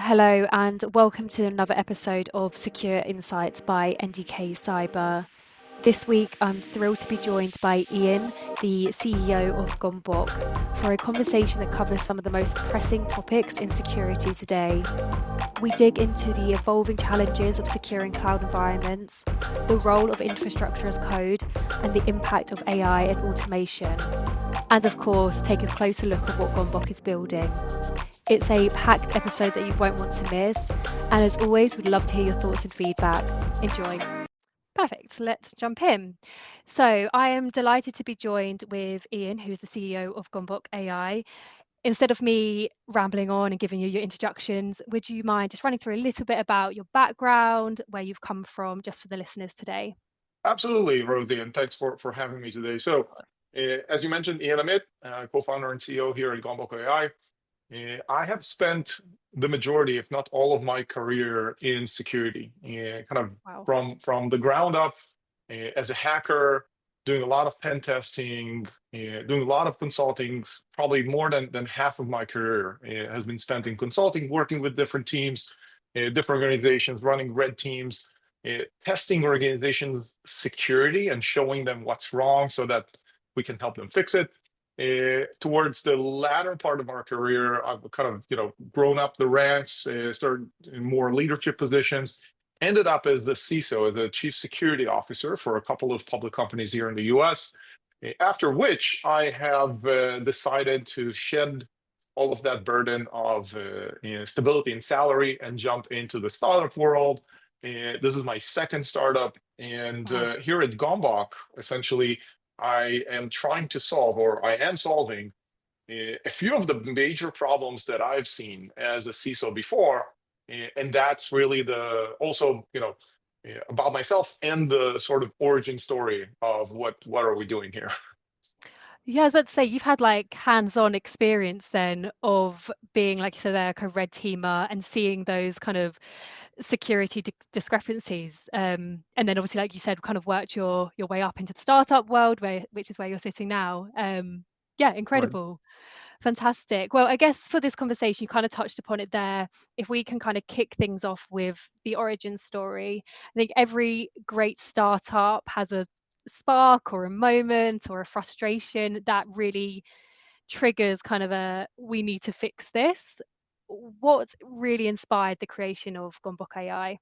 Hello, and welcome to another episode of Secure Insights by NDK Cyber. This week, I'm thrilled to be joined by Ian, the CEO of Gomboc, for a conversation that covers some of the most pressing topics in security today. We dig into the evolving challenges of securing cloud environments, the role of infrastructure as code, and the impact of AI and automation. And of course, take a closer look at what Gomboc is building. It's a packed episode that you won't want to miss. And as always, we'd love to hear your thoughts and feedback. Enjoy. Perfect. Let's jump in. So I am delighted to be joined with Ian, who's the CEO of Gomboc AI. Instead of me rambling on and giving you your introductions, would you mind just running through a little bit about your background, where you've come from, just for the listeners today? Absolutely, Rosie, and thanks for having me today. Of So, course. as you mentioned, Ian Amit, co-founder and CEO here at Gomboc AI. I have spent the majority, if not all, of my career in security, kind of Wow. from the ground up as a hacker, doing a lot of pen testing, doing a lot of consulting. Probably more than half of my career has been spent in consulting, working with different teams, different organizations, running red teams, testing organizations' security and showing them what's wrong so that we can help them fix it. Towards the latter part of our career, I've kind of grown up the ranks, started in more leadership positions, ended up as the CISO, as the Chief Security Officer for a couple of public companies here in the US. After which I have decided to shed all of that burden of stability and salary and jump into the startup world. This is my second startup, and Wow. here at Gomboc, essentially, I am trying to solve, or I am solving, a few of the major problems that I've seen as a CISO before, and that's really the also about myself and the sort of origin story of what are we doing here. Yeah, I was about to say you've had like hands-on experience then of being, like you said, there, like a red teamer and seeing those kind of security discrepancies. And then obviously, like you said, kind of worked your way up into the startup world, which is where you're sitting now. Yeah, Right. incredible. Fantastic. Well, I guess for this conversation, you kind of touched upon it there. If we can kind of kick things off with the origin story, I think every great startup has a spark or a moment or a frustration that really triggers kind of a we need to fix this. What really inspired the creation of Gomboc AI?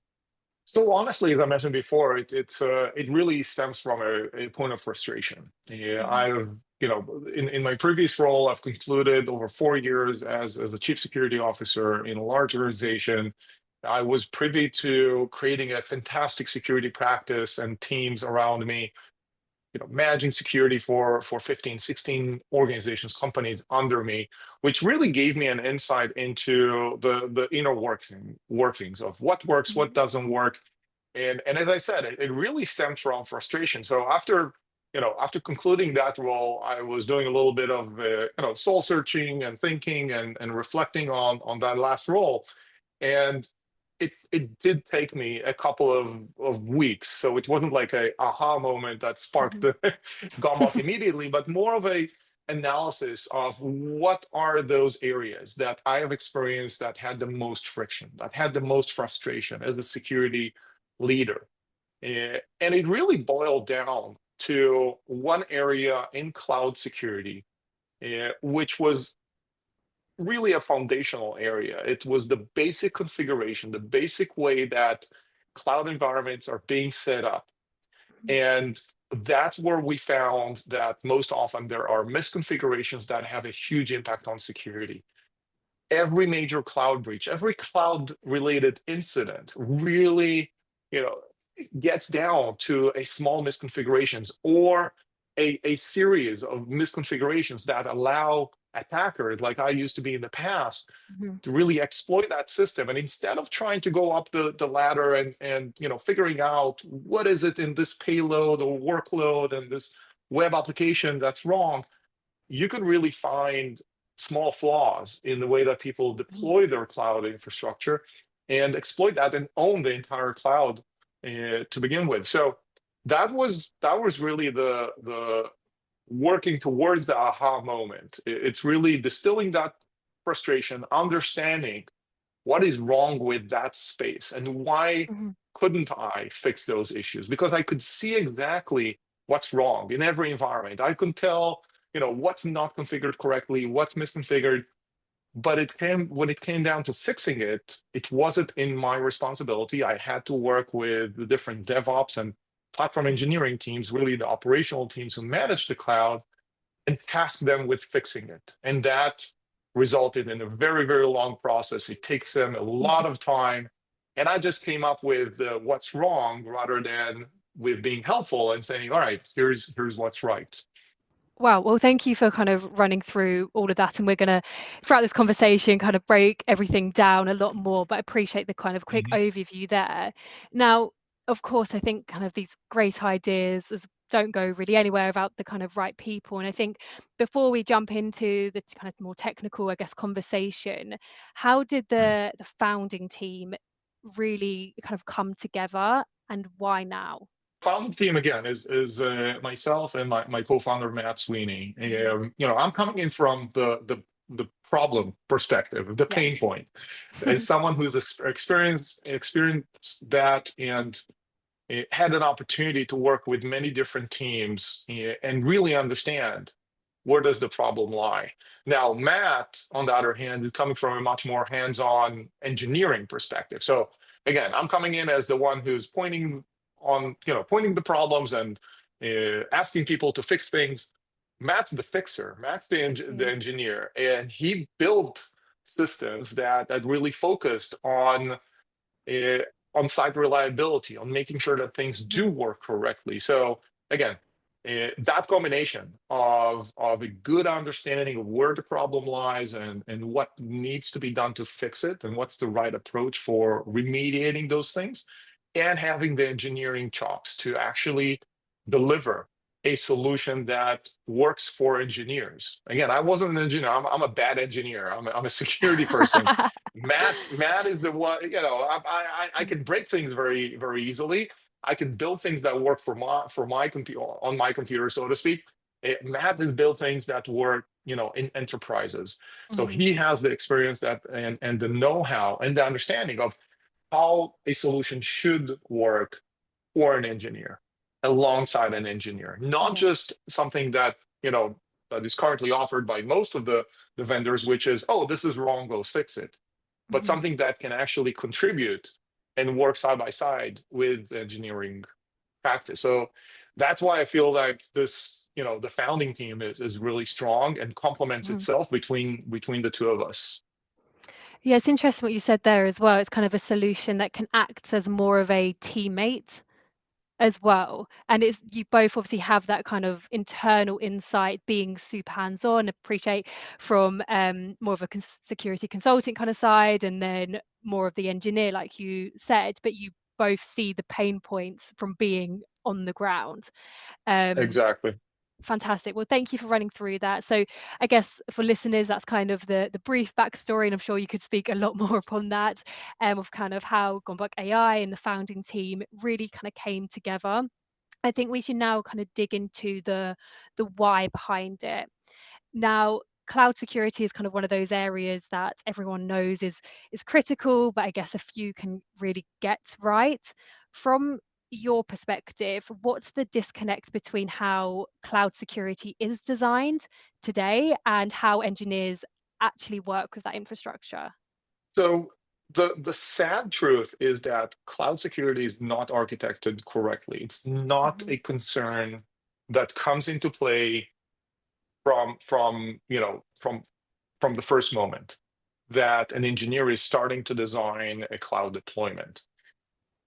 So honestly, as I mentioned before, it really stems from a point of frustration. Yeah, Hmm. in my previous role, I've concluded over 4 years as a chief security officer in a large organization. I was privy to creating a fantastic security practice and teams around me, managing security for 15, 16 organizations, companies under me, which really gave me an insight into the inner workings of what works, what Hmm. doesn't work. And as I said, it really stems from frustration. So after concluding that role, I was doing a little bit of soul searching and thinking and reflecting on that last role. And it did take me a couple of weeks. So it wasn't like a aha moment that sparked Hmm. the Gomboc immediately, but more of a analysis of what are those areas that I have experienced that had the most friction, that had the most frustration as a security leader. And it really boiled down to one area in cloud security, which was really a foundational area. It was the basic configuration, the basic way that cloud environments are being set up. And that's where we found that most often there are misconfigurations that have a huge impact on security. Every major cloud breach, every cloud related incident really, you know, gets down to a small misconfigurations or a series of misconfigurations that allow attackers like I used to be in the past Hmm. to really exploit that system. And instead of trying to go up the ladder and figuring out what is it in this payload or workload and this web application that's wrong, you can really find small flaws in the way that people deploy their cloud infrastructure and exploit that and own the entire cloud to begin with. So that was really the working towards the aha moment. It's really distilling that frustration, understanding what is wrong with that space and why Hmm. couldn't I fix those issues? Because I could see exactly what's wrong in every environment. I could tell, what's not configured correctly, what's misconfigured. But when it came down to fixing it, it wasn't in my responsibility. I had to work with the different DevOps and platform engineering teams, really the operational teams who manage the cloud, and task them with fixing it. And that resulted in a very, very long process. It takes them a lot of time. And I just came up with what's wrong rather than with being helpful and saying, all right, here's what's right. Wow. Well, thank you for kind of running through all of that. And we're going to, throughout this conversation, kind of break everything down a lot more, but I appreciate the kind of quick Mhm. overview there. Now, of course, I think kind of these great ideas don't go really anywhere without the kind of right people. And I think before we jump into the kind of more technical, I guess, conversation, how did the founding team really kind of come together and why now? Founding team again is myself and my co-founder Matt Sweeney. Mhm. I'm coming in from the problem perspective, the Yeah. pain point, as someone who's experienced that and had an opportunity to work with many different teams and really understand where does the problem lie. Now, Matt, on the other hand, is coming from a much more hands-on engineering perspective. So again, I'm coming in as the one who's pointing the problems and asking people to fix things. Matt's the fixer. Matt's the Yeah. engineer, and he built systems that really focused uh, on site reliability, on making sure that things do Mhm. work correctly. So again, that combination of a good understanding of where the problem lies and what needs to be done to fix it and what's the right approach for remediating those things, and having the engineering chops to actually deliver a solution that works for engineers. Again, I wasn't an engineer. I'm a bad engineer. I'm a security person. Matt is the one. I can break things very, very easily. I can build things that work for my computer on my computer, so to speak. Matt has built things that work, in enterprises. So Mhm. he has the experience that and the know-how and the understanding of how a solution should work for an engineer, alongside an engineer, not Yeah. just something that is currently offered by most of the vendors, which is, oh, this is wrong, go fix it, but Mhm. something that can actually contribute and work side by side with engineering practice. So that's why I feel like the founding team is really strong and complements Mhm. itself between the two of us. Yeah, it's interesting what you said there as well. It's kind of a solution that can act as more of a teammate as well. And it's you both obviously have that kind of internal insight, being super hands-on, appreciate from more of a security consulting kind of side, and then more of the engineer, like you said, but you both see the pain points from being on the ground. Um, Exactly. Fantastic. Well, thank you for running through that. So, I guess for listeners, that's kind of the brief backstory, and I'm sure you could speak a lot more upon that, of kind of how Gomboc AI and the founding team really kind of came together. I think we should now kind of dig into the why behind it. Now, cloud security is kind of one of those areas that everyone knows is critical, but I guess a few can really get right. From your perspective, what's the disconnect between how cloud security is designed today and how engineers actually work with that infrastructure? So the sad truth is that cloud security is not architected correctly. It's not Hmm. a concern that comes into play from the first moment that an engineer is starting to design a cloud deployment.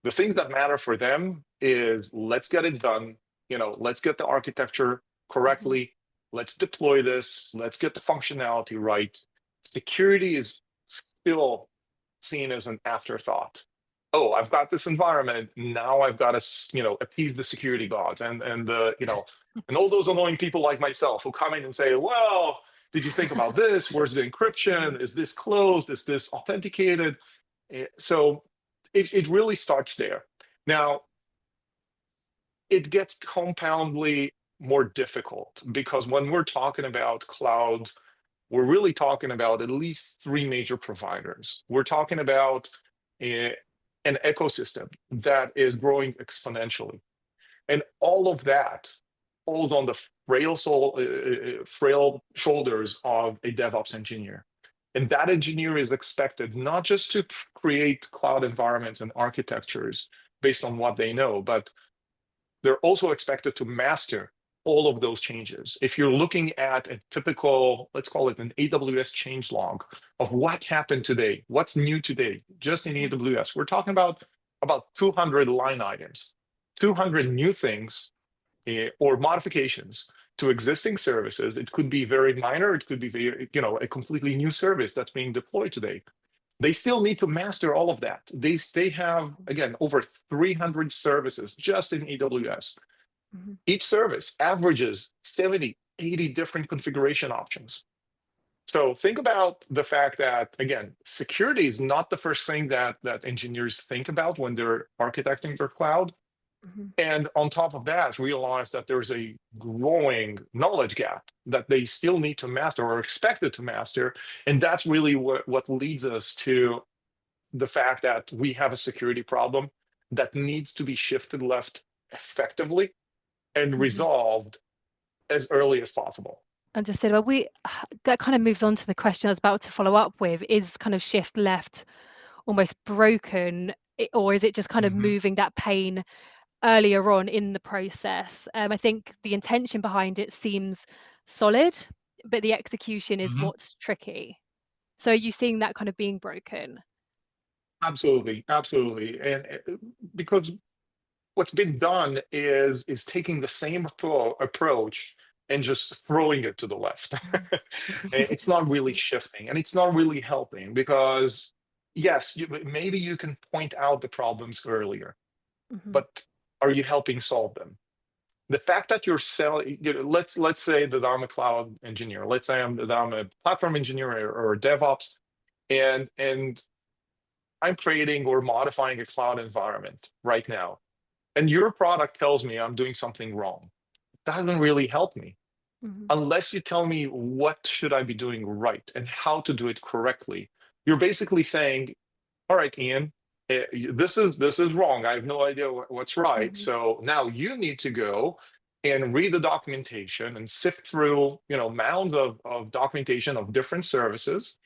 The things that matter for them is let's get it done, let's get the architecture Hmm. correctly, let's deploy this, let's get the functionality right. Security is still seen as an afterthought. Oh, I've got this environment. Now I've got to, appease the security gods and all those annoying people like myself who come in and say, well, did you think about this? Where's the Hmm. encryption? Is this closed? Is this authenticated? So it really starts there. Now, it gets compoundly more difficult because when we're talking about cloud we're really talking about at least three major providers. We're talking about a, an ecosystem that is growing exponentially. And all of that falls on the frail shoulders of a DevOps engineer. And that engineer is expected not just to create cloud environments and architectures based on what they know, but they're also expected to master all of those changes. If you're looking at a typical, let's call it an AWS change log of what happened today, what's new today, just in AWS, we're talking about 200 line items, 200 new things or modifications to existing services. It could be very minor. It could be very, a completely new service that's being deployed today. They still need to master all of that. They have, again, over 300 services just in AWS. Mhm. Each service averages 70, 80 different configuration options. So think about the fact that, again, security is not the first thing that engineers think about when they're architecting their cloud. Mhm. And on top of that, realize that there's a growing knowledge gap that they still need to master or are expected to master. And that's really what leads us to the fact that we have a security problem that needs to be shifted left effectively and Mhm. resolved as early as possible. Understood. Well, that kind of moves on to the question I was about to follow up with. Is kind of shift left almost broken, or is it just kind of Mhm. moving that pain earlier on in the process? I think the intention behind it seems solid, but the execution is Mhm. what's tricky. So are you seeing that kind of being broken? Absolutely, absolutely. And because what's been done is taking the same approach and just throwing it to the left. Mhm. It's not really shifting and it's not really helping because, yes, maybe you can point out the problems earlier, Mhm. but are you helping solve them? The fact that you're selling, let's say that I'm a cloud engineer. Let's say that I'm a platform engineer or DevOps, and I'm creating or modifying a cloud environment right now. And your product tells me I'm doing something wrong. It doesn't really help me Mhm. unless you tell me what should I be doing right and how to do it correctly. You're basically saying, all right, Ian, this is wrong. I have no idea what's right. Mhm. So now you need to go and read the documentation and sift through, mounds of documentation of different services.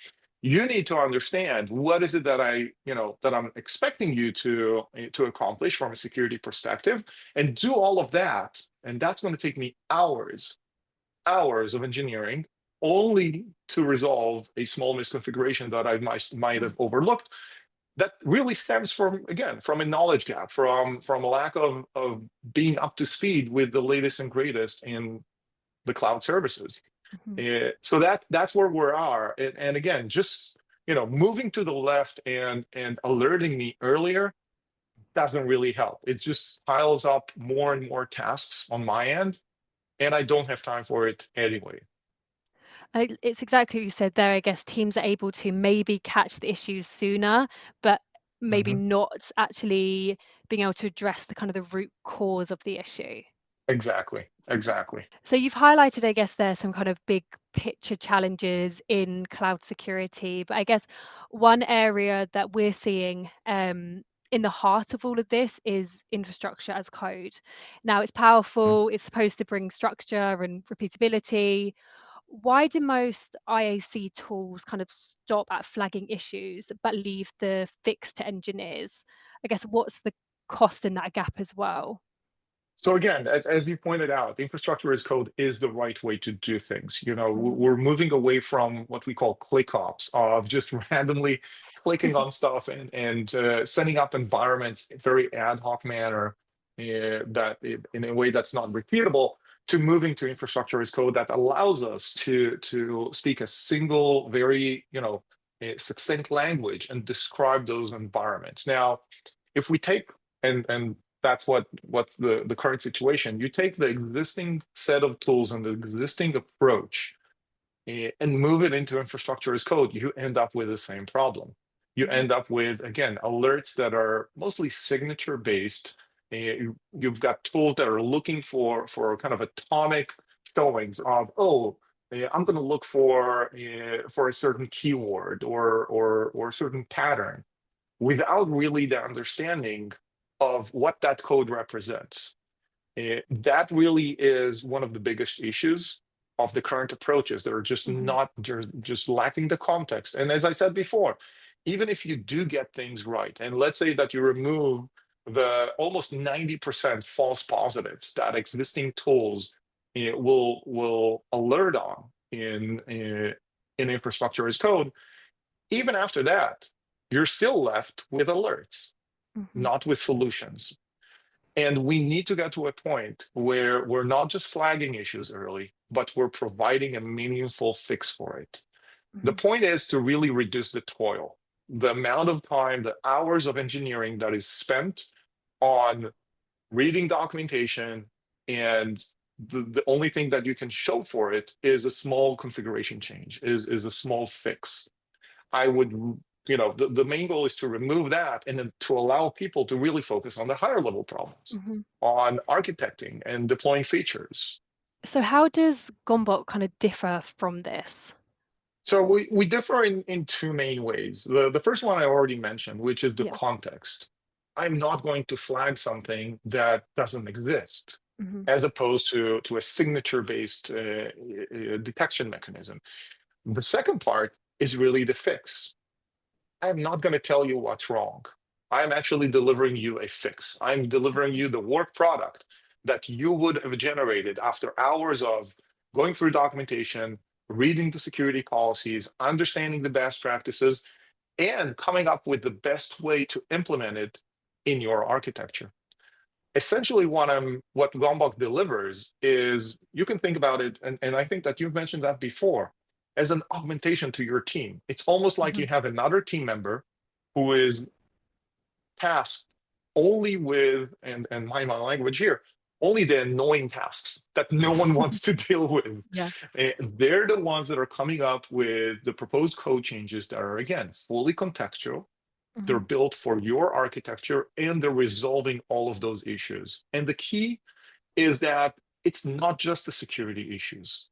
You need to understand what is it that I'm expecting you to accomplish from a security perspective, and do all of that. And that's going to take me hours of engineering only to resolve a small misconfiguration that I might have overlooked that really stems from, again, from a knowledge gap, from a lack of being up to speed with the latest and greatest in the cloud services. Mhm. So that's where we are. And again, just moving to the left and alerting me earlier doesn't really help. It just piles up more and more tasks on my end, and I don't have time for it anyway. It's exactly what you said there. I guess teams are able to maybe catch the issues sooner, but maybe Mhm. not actually being able to address the kind of the root cause of the issue. Exactly. Exactly. So you've highlighted, I guess, there's some kind of big picture challenges in cloud security, but I guess one area that we're seeing in the heart of all of this is infrastructure as code. Now, it's Mhm. powerful, it's supposed to bring structure and repeatability. Why do most IAC tools kind of stop at flagging issues but leave the fix to engineers? I guess what's the cost in that gap as well? So again, as you pointed out, infrastructure as code is the right way to do things. Mhm. We're moving away from what we call click ops of just randomly clicking on stuff and setting up environments in a very ad hoc manner in a way that's not repeatable, to moving to infrastructure as code that allows us to speak a single, very succinct language and describe those environments. Now, if we take and that's what's the current situation. You take the existing set of tools and the existing approach and move it into infrastructure as code, you end up with the same problem. You Mhm. end up with, again, alerts that are mostly signature based. You've got tools that are looking for kind of atomic showings of, oh, I'm going to look for a certain keyword or a certain pattern without really the understanding of what that code represents. That really is one of the biggest issues of the current approaches that are just Hmm. not just lacking the context. And as I said before, even if you do get things right, and let's say that you remove the almost 90% false positives that existing tools will alert on in infrastructure as code, even after that, you're still left with alerts, Hmm. not with solutions. And we need to get to a point where we're not just flagging issues early, but we're providing a meaningful fix for it. The Hmm. point is to really reduce the toil, the amount of time, the hours of engineering that is spent on reading documentation, and the only thing that you can show for it is a small configuration change, is a small fix. I would, the main goal is to remove that and then to allow people to really focus on the higher level problems, Hmm. on architecting and deploying features. So how does Gomboc kind of differ from this? So we differ in two main ways. The first one I already mentioned, which is the Yeah. context. I'm not going to flag something that doesn't exist, Hmm. as opposed to a signature-based detection mechanism. The second part is really the fix. I'm not going to tell you what's wrong. I'm actually delivering you a fix. I'm delivering you the work product that you would have generated after hours of going through documentation, reading the security policies, understanding the best practices, and coming up with the best way to implement it in your architecture. Essentially, what Gomboc delivers is, you can think about it, and I think that you've mentioned that before, as an augmentation to your team. It's almost like Hmm. you have another team member who is tasked only with, and mind my language here, only the annoying tasks that no one wants to deal with. Yeah. They're the ones that are coming up with the proposed code changes that are, again, fully contextual. They're Hmm. built for your architecture, and they're resolving all of those issues. And the key is that it's not just the security issues.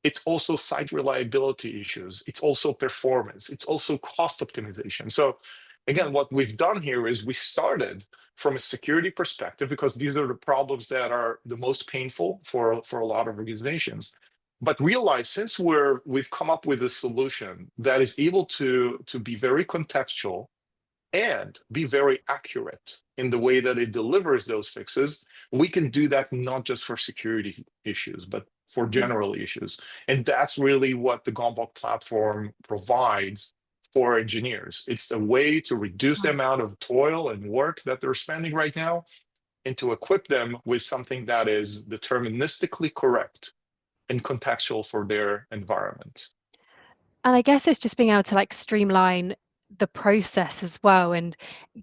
It's also site reliability issues. It's also performance. It's also cost optimization. So again, what we've done here is we started from a security perspective, because these are the problems that are the most painful for a lot of organizations. But realize, since we've come up with a solution that is able to be very contextual and be very accurate in the way that it delivers those fixes, we can do that not just for security issues, but for Hmm. general issues. And that's really what the Gomboc platform provides for engineers. It's a way to reduce the Wow. amount of toil and work that they're spending right now, and to equip them with something that is deterministically correct and contextual for their environment. And I guess it's just being able to like streamline the process as well and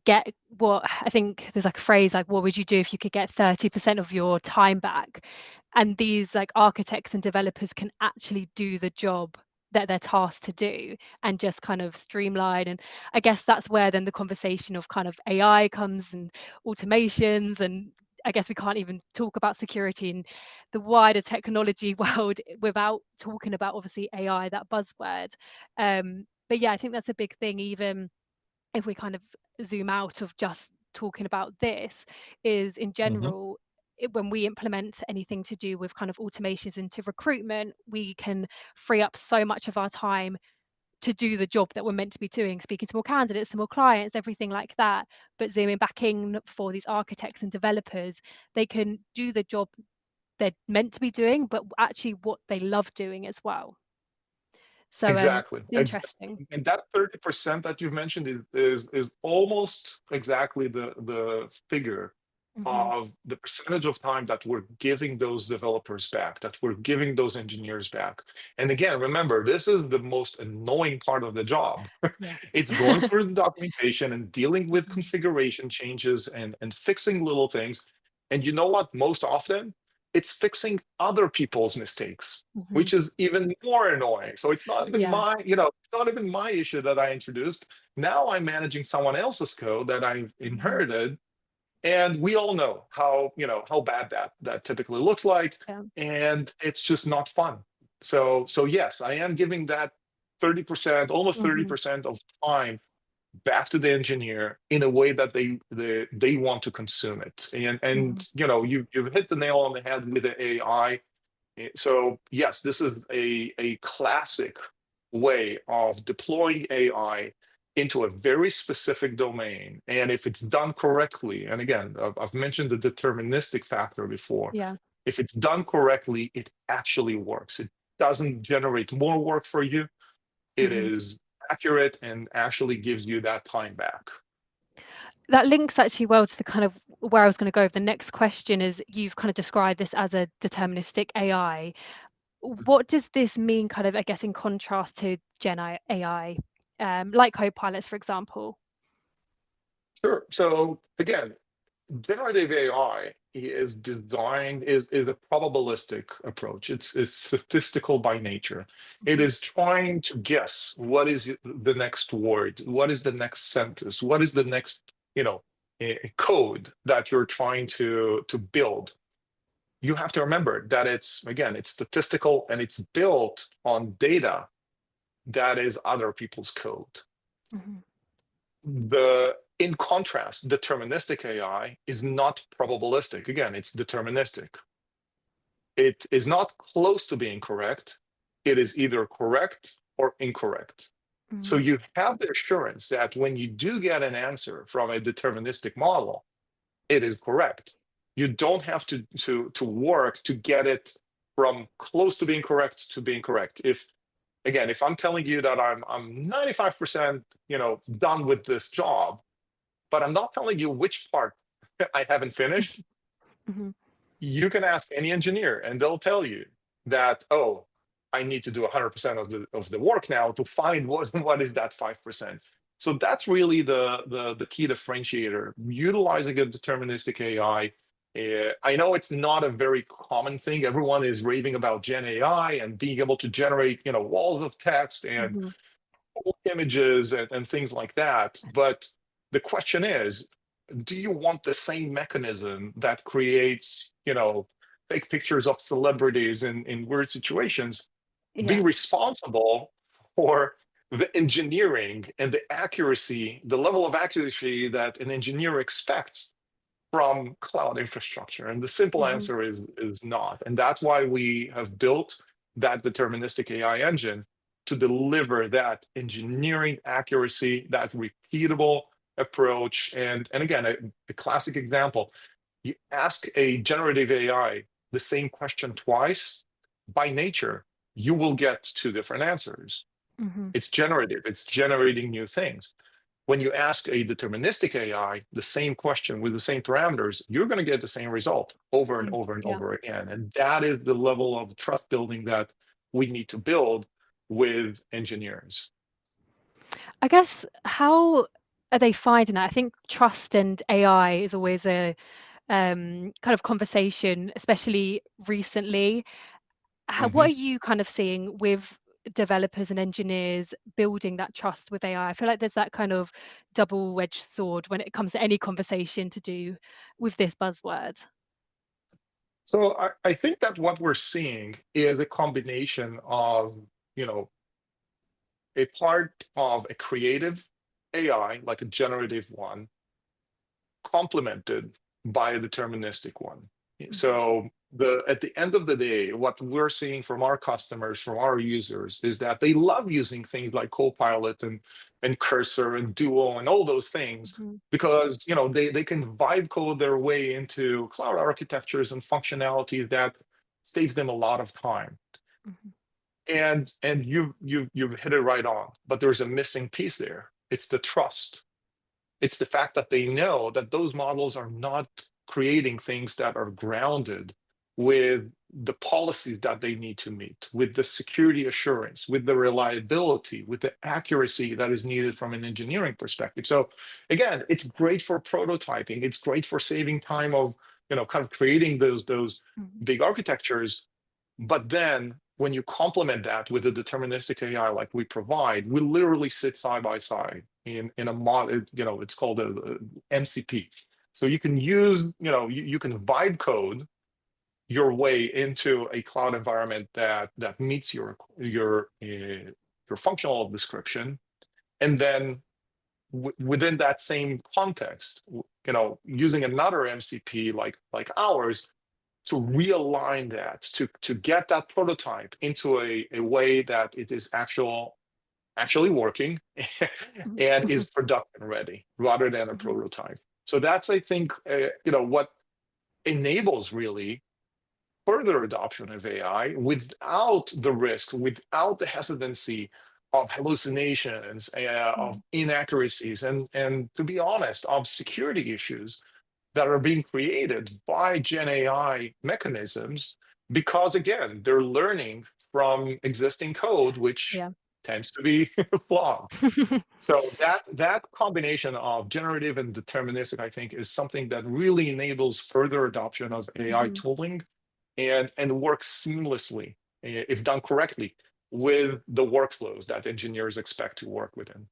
get what I think there's like a phrase like, what would you do if you could get 30% of your time back? And these like architects and developers can actually do the job that they're tasked to do and just kind of streamline. And I guess that's where then the conversation of kind of AI comes and automations, and I guess we can't even talk about security in the wider technology world without talking about obviously AI, that buzzword. But yeah, I think that's a big thing, even if we kind of zoom out of just talking about this, is in Mhm. general, when we implement anything to do with kind of automations into recruitment, we can free up so much of our time to do the job that we're meant to be doing, speaking to more candidates, to more clients, everything like that. But zooming back in for these architects and developers, they can do the job they're meant to be doing, but actually what they love doing as well. So Exactly. it's interesting. And that 30% that you've mentioned is almost exactly the figure Hmm. of the percentage of time that we're giving those developers back, that we're giving those engineers back. And again, remember, this is the most annoying part of the job. Yeah. It's going through the documentation and dealing with Hmm. configuration changes and fixing little things. And you know what? Most often, it's fixing other people's mistakes, Hmm. which is even more annoying. So it's not even Yeah. it's not even my issue that I introduced. Now I'm managing someone else's code that I've Hmm. inherited, and we all know how bad that typically looks like, Yeah. and it's just not fun. So yes, I am giving that 30%, almost Hmm. 30% of time back to the engineer in a way that they want to consume it. And Hmm. you've hit the nail on the head with the AI. So yes, this is a classic way of deploying AI into a very specific domain. And if it's done correctly, and again, I've mentioned the deterministic factor before, Yeah. if it's done correctly, it actually works. It doesn't generate more work for you. It Hmm. is accurate and actually gives you that time back. That links actually well to the kind of where I was going to go. The next question is, you've kind of described this as a deterministic AI. What does this mean, kind of, I guess, in contrast to Gen AI, like Copilots, for example? Sure. So again, generative AI is designed is a probabilistic approach. It's statistical by nature. It Hmm. is trying to guess what is the next word, what is the next sentence, what is the next, code that you're trying to build. You have to remember that it's statistical and it's built on data that is other people's code. Hmm. In contrast, deterministic AI is not probabilistic. Again, it's deterministic. It is not close to being correct. It is either correct or incorrect. So Hmm. you have the assurance that when you do get an answer from a deterministic model, it is correct. You don't have to work to get it from close to being correct to being correct. If I'm telling you that I'm 95% done with this job, but I'm not telling you which part I haven't finished, Hmm. you can ask any engineer and they'll tell you that, oh, I need to do 100% of the work now to find what is that 5%. So that's really the key differentiator. Utilizing a deterministic AI. I know it's not a very common thing. Everyone is raving about Gen AI and being able to generate walls of text and Hmm. images and things like that. But the question is, do you want the same mechanism that creates, fake pictures of celebrities in weird situations be Yeah. responsible for the engineering and the accuracy, the level of accuracy that an engineer expects from cloud infrastructure? And the simple Hmm. answer is not. And that's why we have built that deterministic AI engine to deliver that engineering accuracy, that repeatable approach. And again, a classic example, you ask a generative AI the same question twice, by nature, you will get two different answers. Hmm. It's generative, it's generating new things. When you ask a deterministic AI the same question with the same parameters, you're going to get the same result over and over and Yeah. over again. And that is the level of trust building that we need to build with engineers. I guess, how are they finding that? I think trust and AI is always a kind of conversation, especially recently. What Mhm. are you kind of seeing with developers and engineers building that trust with AI? I feel like there's that kind of double-edged sword when it comes to any conversation to do with this buzzword. So I think that what we're seeing is a combination of, you know, a part of a creative AI, like a generative one, complemented by a deterministic one. Hmm. So at the end of the day, what we're seeing from our customers, from our users, is that they love using things like Copilot and Cursor and Duo and all those things Hmm. because they can vibe code their way into cloud architectures and functionality that saves them a lot of time. Hmm. And you've hit it right on, but there's a missing piece there. It's the trust. It's the fact that they know that those models are not creating things that are grounded with the policies that they need to meet, with the security assurance, with the reliability, with the accuracy that is needed from an engineering perspective. So again, it's great for prototyping. It's great for saving time of, kind of creating those Hmm. big architectures. But then when you complement that with a deterministic AI like we provide, we literally sit side by side in a mod, it's called a MCP. So you can use, you can vibe code way into a cloud environment that meets your functional description, and then within that same context, using another MCP like ours to realign that to get that prototype into a way that it is actually working and is production ready rather than a Mhm. prototype. So that's, I think, what enables really further adoption of AI without the risk, without the hesitancy of hallucinations, of Mhm. inaccuracies, and to be honest, of security issues that are being created by Gen AI mechanisms, because again, they're learning from existing code, which Yeah. tends to be flawed. So that combination of generative and deterministic, I think, is something that really enables further adoption of AI Mhm. tooling and works seamlessly, if done correctly, with the workflows that engineers expect to work within.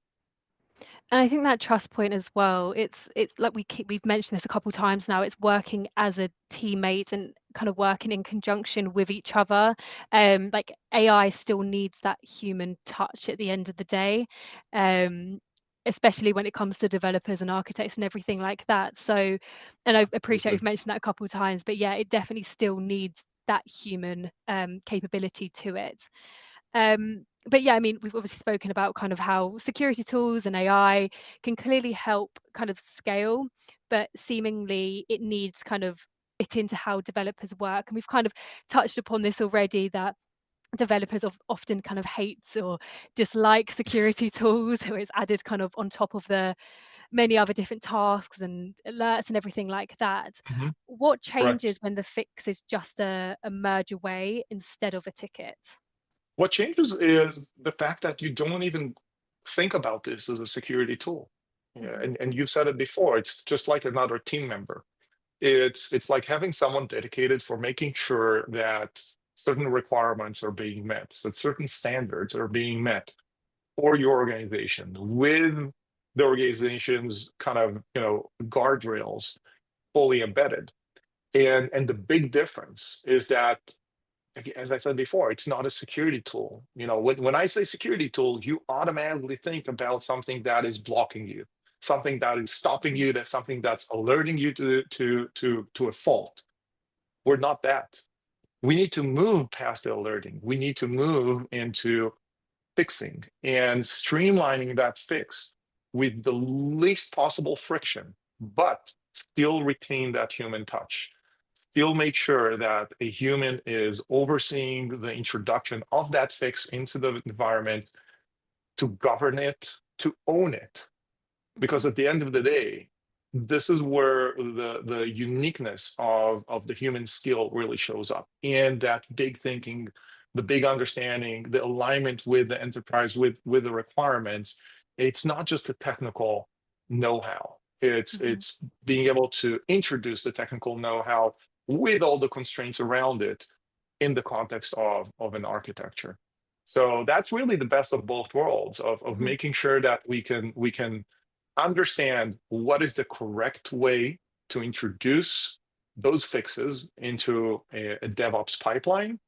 And I think that trust point as well, it's like we've mentioned this a couple times now, it's working as a teammate and kind of working in conjunction with each other. Like AI still needs that human touch at the end of the day, um, especially when it comes to developers and architects and everything like that. So, and I appreciate Absolutely. we've mentioned that a couple of times, but yeah, it definitely still needs that human capability to it. But yeah, I mean, we've obviously spoken about kind of how security tools and AI can clearly help kind of scale, but seemingly it needs kind of fit into how developers work. And we've kind of touched upon this already, that developers often kind of hate or dislike security tools, who is added kind of on top of the many other different tasks and alerts and everything like that. Mhm. What Correct. changes when the fix is just a merge away instead of a ticket? What changes is the fact that you don't even think about this as a security tool. Yeah, Mhm. and you've said it before, it's just like another team member. It's like having someone dedicated for making sure that certain requirements are being met, that certain standards are being met for your organization with the organization's kind of guardrails fully embedded. And the big difference is that, as I said before, it's not a security tool. When I say security tool, you automatically think about something that is blocking you, something that is stopping Mhm. you, that's something that's alerting you to a fault. We're not that. We need to move past the alerting. We need to move into fixing and streamlining that fix with the least possible friction, but still retain that human touch. Still make sure that a human is overseeing the introduction of that fix into the environment, to govern it, to own it, Mhm. because at the end of the day, this is where the uniqueness of the human skill really shows up, and that big thinking, the big understanding, the alignment with the enterprise, with the requirements. It's not just a technical know-how, it's Mhm. it's being able to introduce the technical know-how with all the constraints around it in the context of an architecture. So that's really the best of both worlds, of Mhm. making sure that we can understand what is the correct way to introduce those fixes into a DevOps pipeline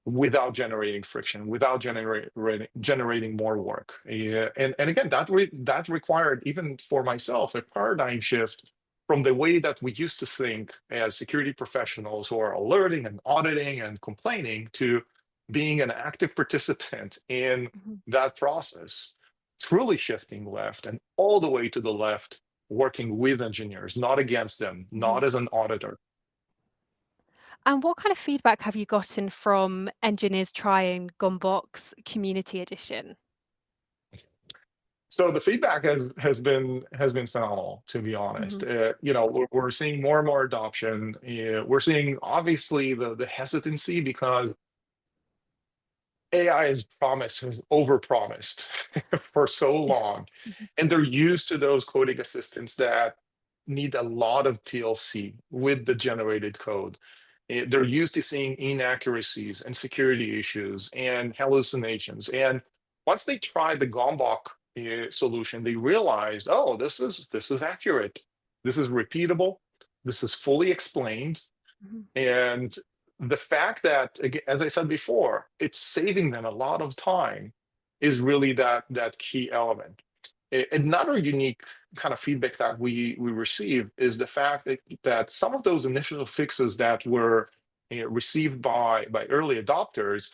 without generating friction, without generating more work. And again, that required, even for myself, a paradigm shift from the way that we used to think as security professionals who are alerting and auditing and complaining, to being an active participant in Mhm. that process, truly shifting left and all the way to the left, working with engineers, not against them, Mhm. not as an auditor. And what kind of feedback have you gotten from engineers trying Gomboc's Community Edition? So the feedback has been phenomenal, to be honest. Mhm. We're seeing more and more adoption. We're seeing obviously the hesitancy, because AI has overpromised for so long, Mhm. and they're used to those coding assistants that need a lot of TLC with the generated code. They're used to seeing inaccuracies and security issues and hallucinations. And once they tried the Gomboc solution, they realized, oh, this is accurate. This is repeatable. This is fully explained. Mhm. And the fact that, again, as I said before, it's saving them a lot of time is really that key element. Another unique kind of feedback that we received is the fact that some of those initial fixes that were received by early adopters,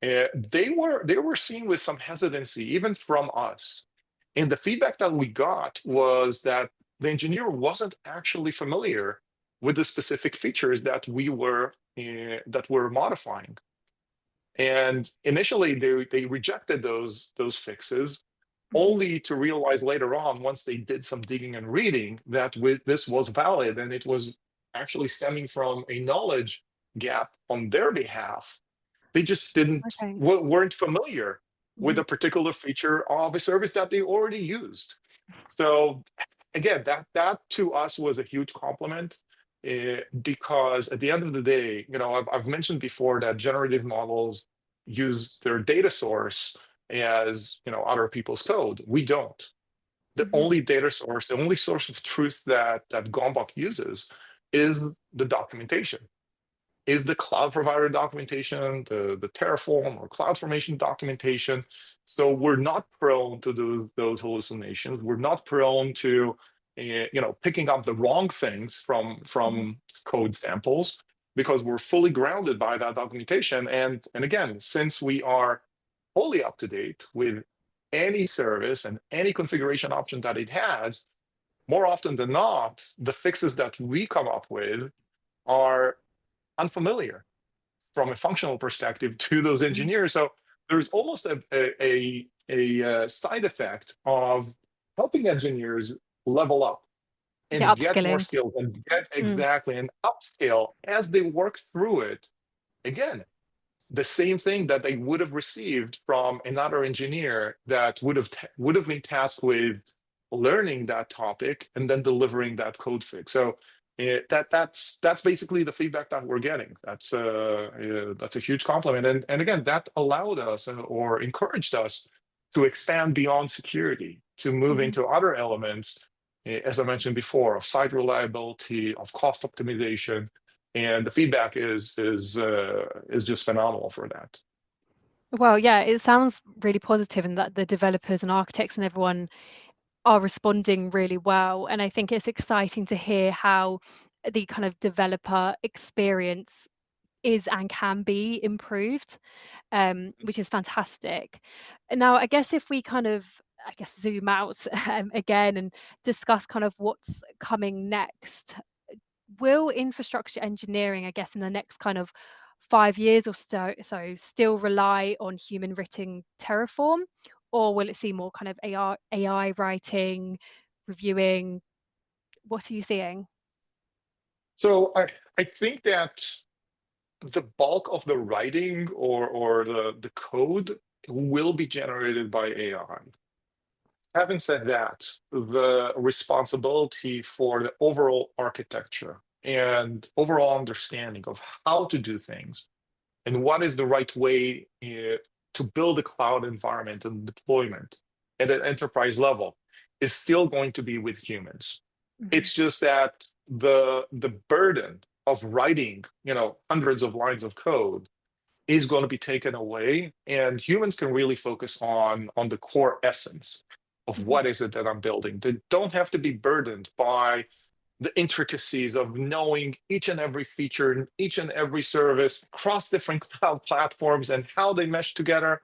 they were seen with some hesitancy, even from us. And the feedback that we got was that the engineer wasn't actually familiar with the specific features that were modifying. And initially, they rejected those fixes, Mhm. only to realize later on, once they did some digging and reading, that this was valid and it was actually stemming from a knowledge gap on their behalf. They just Okay. weren't familiar with Mhm. a particular feature of a service that they already used. So again, that to us was a huge compliment, because at the end of the day, I've mentioned before that generative models use their data source as other people's code. We don't. The Mhm. only data source, the only source of truth that Gomboc uses is the documentation, is the cloud provider documentation, the Terraform or CloudFormation documentation. So we're not prone to those hallucinations. We're not prone to, picking up the wrong things Mhm. from code samples, because we're fully grounded by that documentation. And again, since we are fully up to date with any service and any configuration option that it has, more often than not, the fixes that we come up with are unfamiliar from a functional perspective to those Mhm. engineers. So there's almost a side effect of helping engineers level up Yeah, and get more upskilling. skills and get Mm. exactly and upskill as they work through it. Again, the same thing that they would have received from another engineer that would have been tasked with learning that topic and then delivering that code fix. So that's basically the feedback that we're getting. That's a huge compliment, and again, that allowed us, or encouraged us, to expand beyond security, to move Mhm. into other elements, as I mentioned before, of site reliability, of cost optimization, and the feedback is just phenomenal for that. Well, yeah, it sounds really positive, and that the developers and architects and everyone are responding really well. And I think it's exciting to hear how the kind of developer experience is and can be improved, which is fantastic. Now, I guess if we kind of, I guess, zoom out again and discuss kind of what's coming next, will infrastructure engineering, I guess, in the next kind of 5 years or so still rely on human written Terraform, or will it see more kind of AI writing, reviewing? What are you seeing? So I think that the bulk of the writing, or the code, will be generated by AI. Having said that, the responsibility for the overall architecture and overall understanding of how to do things and what is the right way to build a cloud environment and deployment at an enterprise level is still going to be with humans. Mhm. It's just that the burden of writing, hundreds of lines of code is going to be taken away, and humans can really focus on the core essence of Mhm. what is it that I'm building. They don't have to be burdened by the intricacies of knowing each and every feature and each and every service across different cloud platforms and how they mesh together.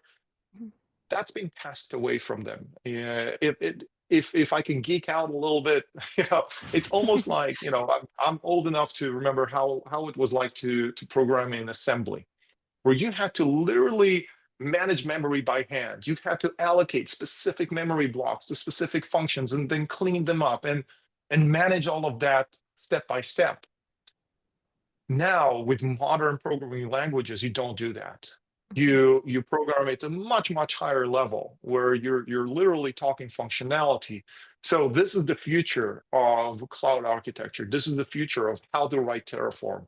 Mhm. That's being passed away from them. If I can geek out a little bit, it's almost like, I'm old enough to remember how it was like to program in assembly, where you had to literally manage memory by hand. You had to allocate specific memory blocks to specific functions and then clean them up and manage all of that step by step. Now, with modern programming languages, you don't do that. Mhm. You program it at a much higher level, where you're literally talking functionality. So this is the future of cloud architecture. This is the future of how to write Terraform.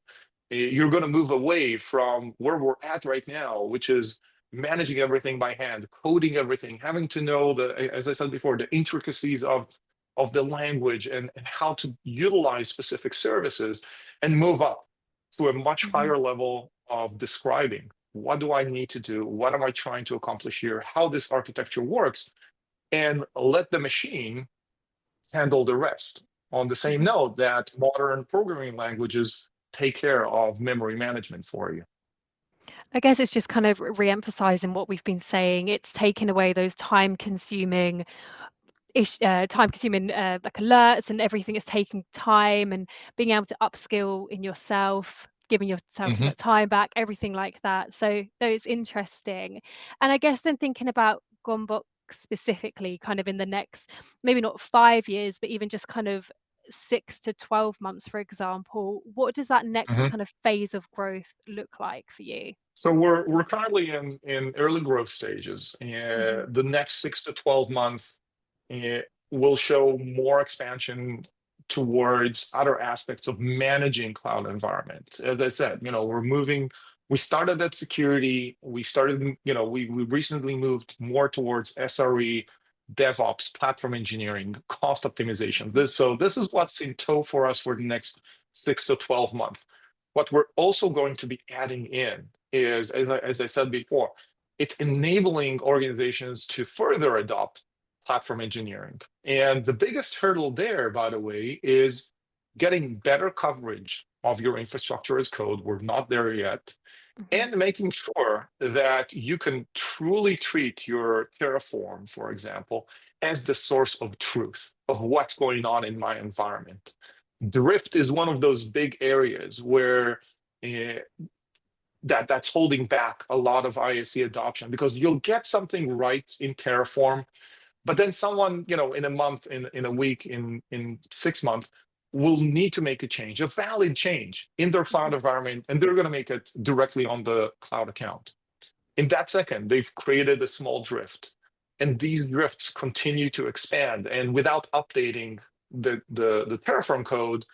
You're going to move away from where we're at right now, which is managing everything by hand, coding everything, having to know as I said before, the intricacies of the language and how to utilize specific services, and move up. to a much Mhm. higher level of describing what do I need to do, what am I trying to accomplish here, how this architecture works, and let the machine handle the rest. On the same Mhm. note that modern programming languages take care of memory management for you. I guess it's just kind of re-emphasizing what we've been saying. It's taking away those time-consuming like alerts and everything is taking time, and being able to upskill in yourself, giving yourself Mhm. that time back, everything like that. So it's interesting. And I guess then thinking about Gomboc specifically, kind of in the next, maybe not 5 years, but even just kind of 6 to 12 months, for example, what does that next Mhm. kind of phase of growth look like for you? So we're currently in early growth stages. Hmm. The next 6 to 12 months uh, will show more expansion towards other aspects of managing cloud environment. As I said, we're moving. We started at security. We started, we recently moved more towards SRE, DevOps, platform engineering, cost optimization. This is what's in tow for us for the next 6 to 12 months. What we're also going to be adding in is, as I said before, it's enabling organizations to further adopt platform engineering. And the biggest hurdle there, by the way, is getting better coverage of your infrastructure as code. We're not there yet. Hmm. And making sure that you can truly treat your Terraform, for example, as the source of truth of what's going on in my environment. Drift is one of those big areas where uh, that's holding back a lot of ISC adoption, because you'll get something right in Terraform, but then someone, in a month, in a week, in 6 months, will need to make a change, a valid change in their cloud Hmm. environment, and they're going to make it directly on the cloud account. In that second, they've created a small drift, and these drifts continue to expand. And without updating the Terraform code,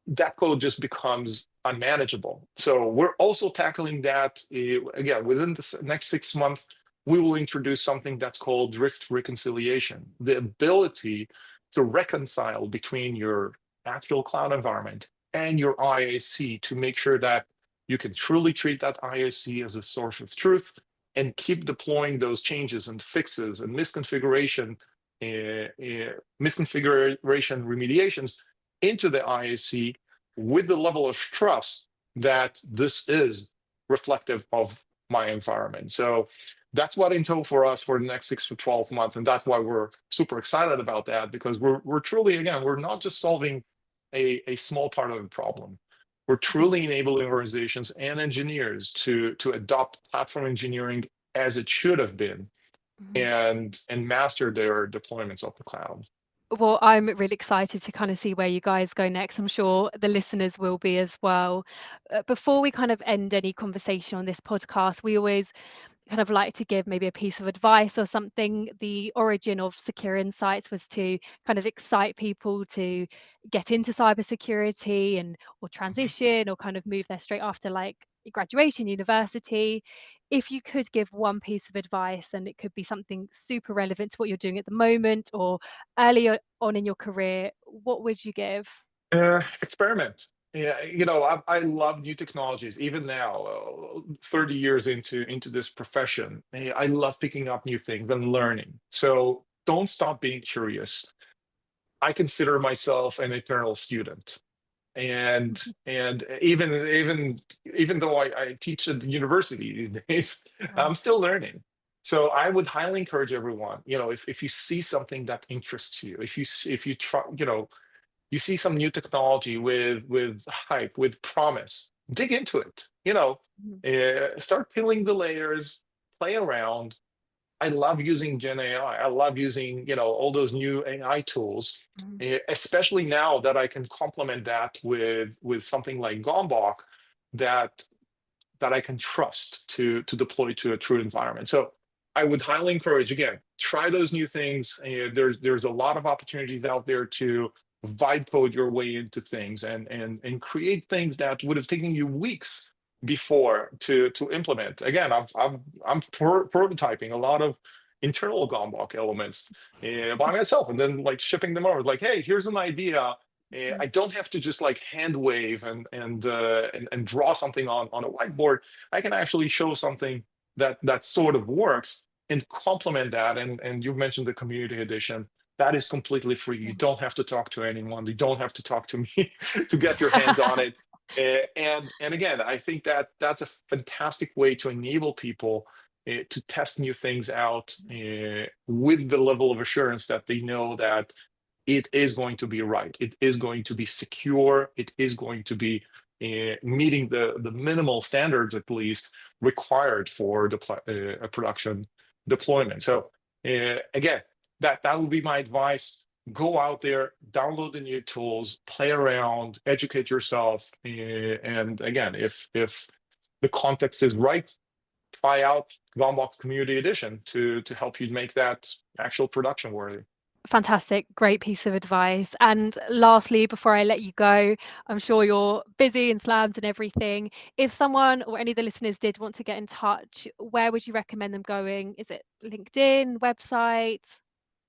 that code just becomes unmanageable. So we're also tackling that. Again, within the next 6 months, we will introduce something that's called drift reconciliation, the ability to reconcile between your actual cloud environment and your IAC to make sure that you can truly treat that IAC as a source of truth and keep deploying those changes and fixes and misconfiguration remediations into the IAC with the level of trust that this is reflective of my environment. So that's what in tow for us for the next 6 to 12 months. And that's why we're super excited about that, because we're truly, again, we're not just solving a small part of the problem. We're Hmm. truly enabling organizations and engineers to adopt platform engineering as it should have been, Hmm. and master their deployments of the cloud. Well, I'm really excited to kind of see where you guys go next. I'm sure the listeners will be as well. Before we kind of end any conversation on this podcast, we always kind of like to give maybe a piece of advice or something. The origin of Secure Insights was to kind of excite people to get into cybersecurity and or Mhm. transition or kind of move there straight after like graduation, university. If you could give one piece of advice, and it could be something super relevant to what you're doing at the moment or earlier on in your career, what would you give? Experiment. Yeah, I love new technologies. Even now, 30 years into this profession, I love picking up new things and learning. So don't stop being curious. I consider myself an eternal student, and Mhm. even though I teach at the university these days, Wow. I'm still learning. So I would highly encourage everyone, if you see something that interests you, if you try, you see some new technology with hype, with promise, dig into it. Mhm. Start peeling the layers, play around. I love using Gen AI. I love using all those new AI tools, Mhm. especially now that I can complement that with something like Gomboc that that I can trust to deploy to a true environment. So I would highly encourage, again, try those new things. There's a lot of opportunities out there to vibe code your way into things, and create things that would have taken you weeks before to implement. Again, I'm prototyping a lot of internal Gomboc elements by myself, and then like shipping them over. Like, hey, here's an idea. Mm. I don't have to just like hand wave and draw something on a whiteboard. I can actually show something that sort of works and complement that. And you've mentioned the community edition. That is completely free. You don't have to talk to anyone. You don't have to talk to me to get your hands on it. And again, I think that that's a fantastic way to enable people to test new things out with the level of assurance that they know that it is going to be right. It is going to be secure. It is going to be meeting the minimal standards, at least, required for a production deployment. So again, that would be my advice. Go out there, download the new tools, play around, educate yourself, and again, if the context is right, try out Gomboc Community Edition to help you make that actual production worthy. Fantastic, great piece of advice. And lastly, before I let you go, I'm sure you're busy and slammed and everything. If someone or any of the listeners did want to get in touch, where would you recommend them going? Is it LinkedIn, website?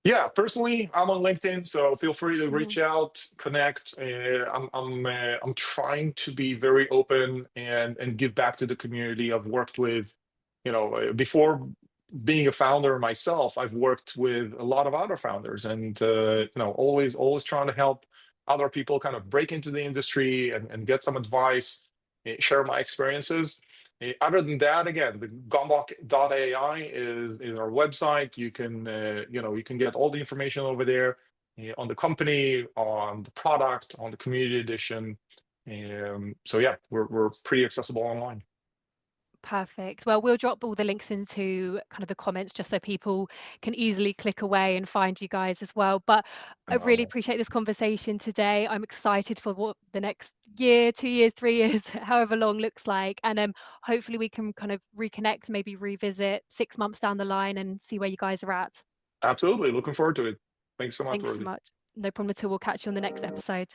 Yeah, personally, I'm on LinkedIn, so feel free to Mhm. reach out, connect. I'm trying to be very open and give back to the community. I've worked with, before being a founder myself, I've worked with a lot of other founders, and always trying to help other people kind of break into the industry and get some advice, share my experiences. Other than that, again, the Gomboc.ai is our website. You can get all the information over there on the company, on the product, on the community edition. So yeah, we're pretty accessible online. Perfect. Well, we'll drop all the links into kind of the comments just so people can easily click away and find you guys as well. But I really Phenomenal. appreciate this conversation today. I'm excited for what the next year, 2 years, 3 years, however long looks like. And hopefully we can kind of reconnect, maybe revisit 6 months down the line and see where you guys are at. Absolutely. Looking forward to it. Thanks so much, Thanks so Rosie. much. No problem at all. We'll catch you on the next episode.